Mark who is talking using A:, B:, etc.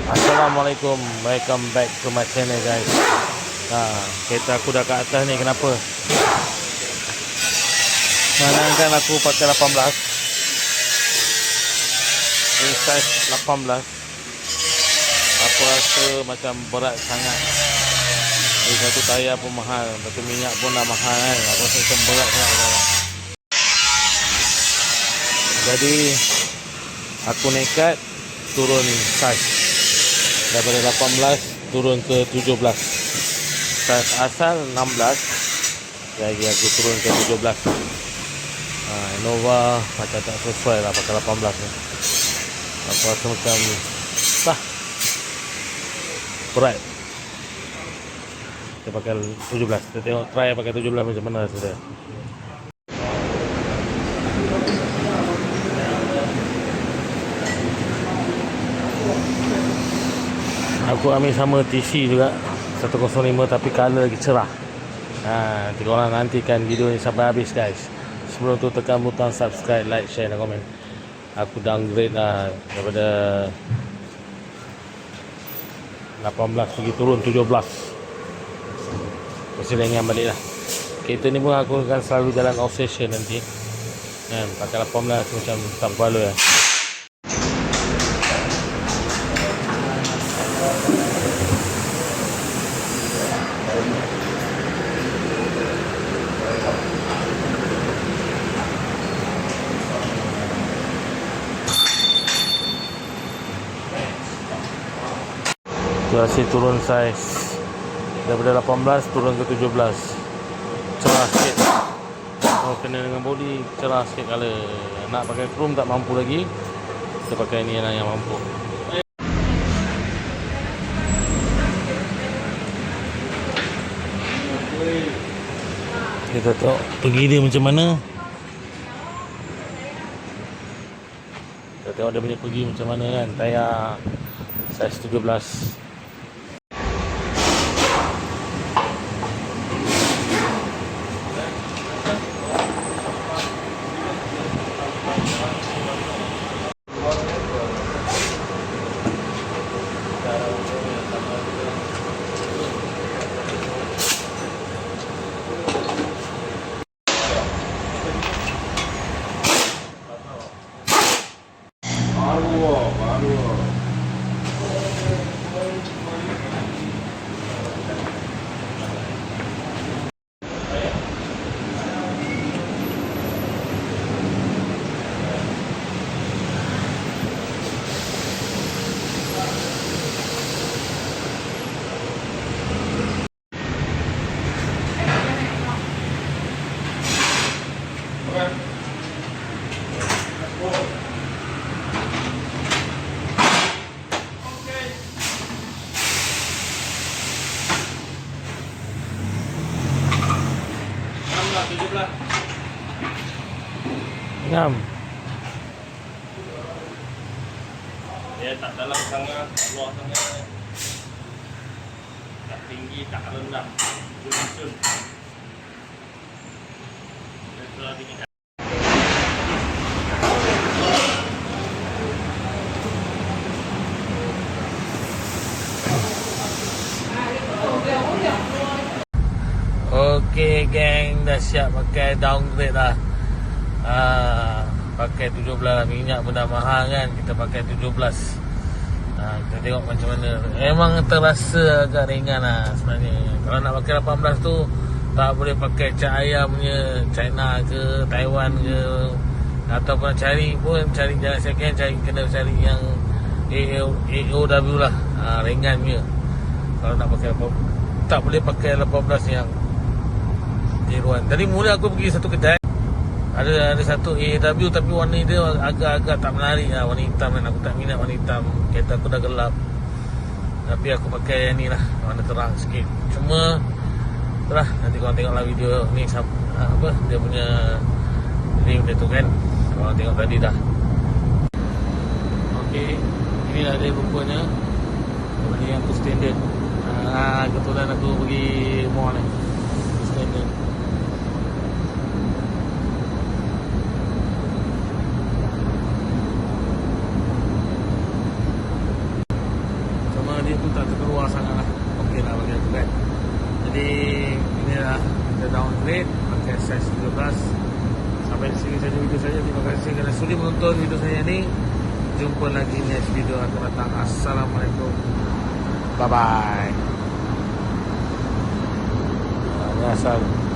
A: Assalamualaikum, welcome back to my channel guys. Kereta aku dah kat atas ni, kenapa? Manangkan aku pakai 18, ini size 18. Aku rasa macam berat sangat. Satu tayar pun mahal, satu minyak pun dah mahal kan. Aku rasa macam berat sangat sekarang. Jadi aku nekat turun size daripada 18 turun ke 17. Size asal 16, jadi aku turun ke 17. Innova macam tak sesuai lah pakai 18 ni. Aku rasa macam berat. Kita pakai 17. Kita tengok try pakai 17 macam mana rasa dia. Aku ambil sama TC juga 105 tapi color lagi cerah. Nanti korang nantikan video ni sampai habis guys. Sebelum tu tekan butang subscribe, like, share dan komen. Aku downgrade lah daripada 18 pergi turun 17. Mesti ringan balik lah. Kereta ni pun aku akan selalu jalan off station nanti. Pakai 18 macam tak berbaloi lah. Masih turun size daripada 18 turun ke 17. Cerah sikit. Kena dengan body cerah sikit color. Nak pakai chrome tak mampu lagi. Kita pakai ni lah yang mampu. Kita tengok pergi dia macam mana. Kita tengok dia punya pergi macam mana kan. Tayar size 17. Ngam.
B: Dia tak dalam sangat, tak luar sangat. Tak tinggi, tak rendah. Jun-jun. Dia telah tinggi.
A: Okey geng, dah siap pakai downgrade lah. Pakai 17 lah. Minyak pun dah mahal kan. Kita pakai 17. Kita tengok macam mana. Memang terasa agak ringan lah sebenarnya. Kalau nak pakai 18 tu tak boleh pakai cat ayam punya China ke Taiwan ke. Ataupun nak cari pun cari jalan second, kena cari yang AOW lah. Ringan punya. Kalau nak pakai tak boleh pakai 18 yang tiruan. Tadi mula aku pergi satu kedai, ada satu AW tapi warna dia agak-agak tak menarik lah, warna hitam kan. Aku tak minat warna hitam, kereta aku dah gelap. Tapi aku pakai yang ni lah, warna terang sikit. Cuma itulah, nanti korang tengoklah video ni apa dia punya review dia tu kan. Korang tengok tadi dah. Okey, inilah dia rupanya. Ini yang tu standard. Kebetulan aku pergi mall ni. Standard. tak terkeluar sangat lah. Okey lah bagi aku kan. Jadi inilah kita downgrade pakai size 17. Sampai di sini saja video saya. Terima kasih kerana sudi menonton video saya ni. Jumpa lagi next video akan datang. Assalamualaikum. Bye bye. Biasa.